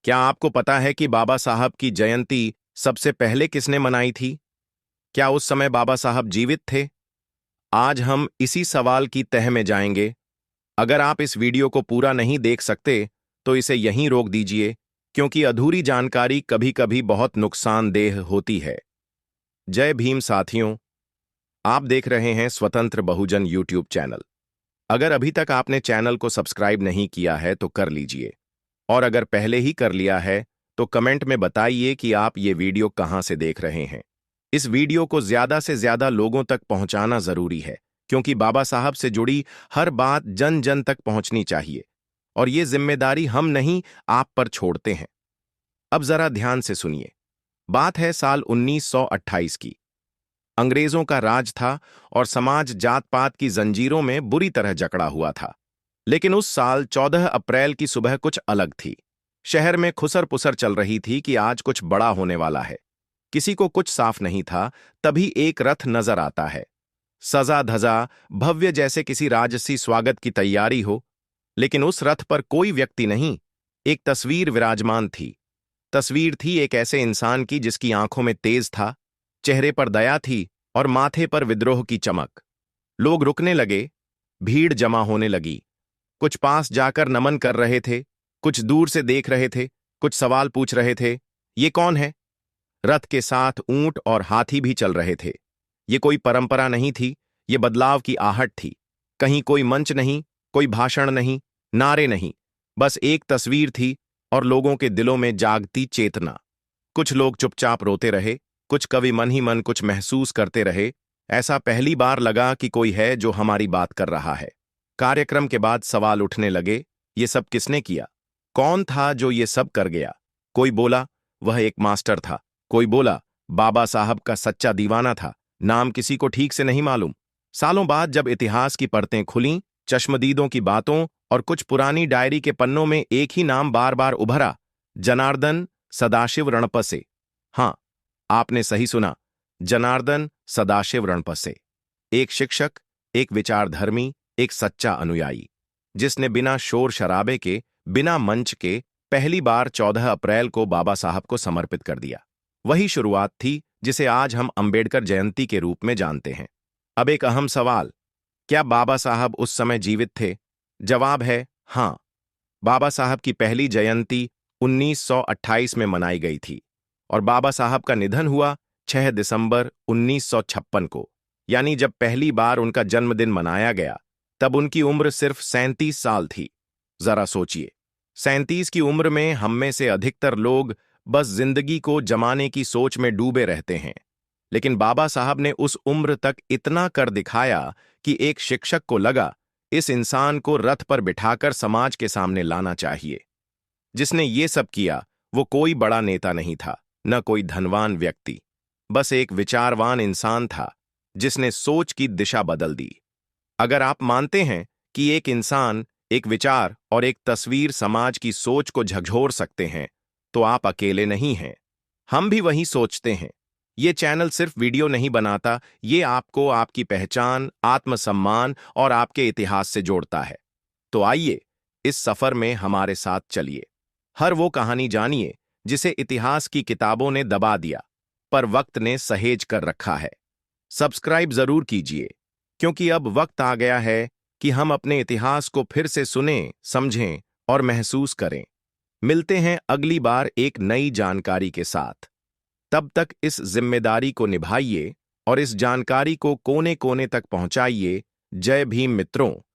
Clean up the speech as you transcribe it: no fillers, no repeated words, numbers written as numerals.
क्या आपको पता है कि बाबा साहब की जयंती सबसे पहले किसने मनाई थी? क्या उस समय बाबा साहब जीवित थे? आज हम इसी सवाल की तह में जाएंगे। अगर आप इस वीडियो को पूरा नहीं देख सकते, तो इसे यहीं रोक दीजिए, क्योंकि अधूरी जानकारी कभी-कभी बहुत नुकसानदेह होती है। जय भीम साथियों, आप देख रहे हैं स्वतंत्र बहुजन यूट्यूब चैनल। अगर अभी तक आपने चैनल को सब्सक्राइब नहीं किया है तो कर लीजिए, और अगर पहले ही कर लिया है तो कमेंट में बताइए कि आप ये वीडियो कहां से देख रहे हैं। इस वीडियो को ज्यादा से ज्यादा लोगों तक पहुंचाना जरूरी है, क्योंकि बाबा साहब से जुड़ी हर बात जन जन तक पहुंचनी चाहिए, और ये जिम्मेदारी हम नहीं, आप पर छोड़ते हैं। अब जरा ध्यान से सुनिए। बात है साल 1928 की। अंग्रेजों का राज था और समाज जात पात की जंजीरों में बुरी तरह जकड़ा हुआ था। लेकिन उस साल 14 अप्रैल की सुबह कुछ अलग थी। शहर में खुसर पुसर चल रही थी कि आज कुछ बड़ा होने वाला है। किसी को कुछ साफ नहीं था, तभी एक रथ नजर आता है। सजा धजा भव्य, जैसे किसी राजसी स्वागत की तैयारी हो। लेकिन उस रथ पर कोई व्यक्ति नहीं, एक तस्वीर विराजमान थी। तस्वीर थी एक ऐसे इंसान की जिसकी आंखों में तेज था, चेहरे पर दया थी और माथे पर विद्रोह की चमक। लोग रुकने लगे, भीड़ जमा होने लगी। कुछ पास जाकर नमन कर रहे थे, कुछ दूर से देख रहे थे, कुछ सवाल पूछ रहे थे। ये कौन है? रथ के साथ ऊंट और हाथी भी चल रहे थे। ये कोई परंपरा नहीं थी, ये बदलाव की आहट थी। कहीं कोई मंच नहीं, कोई भाषण नहीं, नारे नहीं, बस एक तस्वीर थी और लोगों के दिलों में जागती चेतना। कुछ लोग चुपचाप रोते रहे, कुछ कवि मन ही मन कुछ महसूस करते रहे। ऐसा पहली बार लगा कि कोई है जो हमारी बात कर रहा है। कार्यक्रम के बाद सवाल उठने लगे, ये सब किसने किया? कौन था जो ये सब कर गया? कोई बोला, वह एक मास्टर था। कोई बोला, बाबा साहब का सच्चा दीवाना था, नाम किसी को ठीक से नहीं मालूम। सालों बाद जब इतिहास की परतें खुलीं, चश्मदीदों की बातों और कुछ पुरानी डायरी के पन्नों में एक ही नाम बार बार उभरा, जनार्दन सदाशिव रणपसे। हाँ, आपने सही सुना, जनार्दन सदाशिव रणपसे। एक शिक्षक, एक विचारधर्मी, एक सच्चा अनुयायी, जिसने बिना शोर शराबे के, बिना मंच के, पहली बार 14 अप्रैल को बाबा साहब को समर्पित कर दिया। वही शुरुआत थी जिसे आज हम अंबेडकर जयंती के रूप में जानते हैं। अब एक अहम सवाल, क्या बाबा साहब उस समय जीवित थे? जवाब है हां। बाबा साहब की पहली जयंती 1928 में मनाई गई थी, और बाबा साहब का निधन हुआ 6 दिसंबर 1956 को, यानी जब पहली बार उनका जन्मदिन मनाया गया, तब उनकी उम्र सिर्फ 37 साल थी। जरा सोचिए, 37 की उम्र में हम में से अधिकतर लोग बस जिंदगी को जमाने की सोच में डूबे रहते हैं। लेकिन बाबा साहब ने उस उम्र तक इतना कर दिखाया कि एक शिक्षक को लगा, इस इंसान को रथ पर बिठाकर समाज के सामने लाना चाहिए। जिसने ये सब किया, वो कोई बड़ा नेता नहीं था, न कोई धनवान व्यक्ति, बस एक विचारवान इंसान था जिसने सोच की दिशा बदल दी। अगर आप मानते हैं कि एक इंसान, एक विचार और एक तस्वीर समाज की सोच को झकझोर सकते हैं, तो आप अकेले नहीं हैं। हम भी वही सोचते हैं। ये चैनल सिर्फ वीडियो नहीं बनाता, ये आपको आपकी पहचान, आत्मसम्मान और आपके इतिहास से जोड़ता है। तो आइए, इस सफर में हमारे साथ चलिए। हर वो कहानी जानिए जिसे इतिहास की किताबों ने दबा दिया, पर वक्त ने सहेज कर रखा है। सब्सक्राइब जरूर कीजिए, क्योंकि अब वक्त आ गया है कि हम अपने इतिहास को फिर से सुनें, समझें और महसूस करें। मिलते हैं अगली बार एक नई जानकारी के साथ। तब तक इस जिम्मेदारी को निभाइए और इस जानकारी को कोने कोने तक पहुंचाइए। जय भीम मित्रों।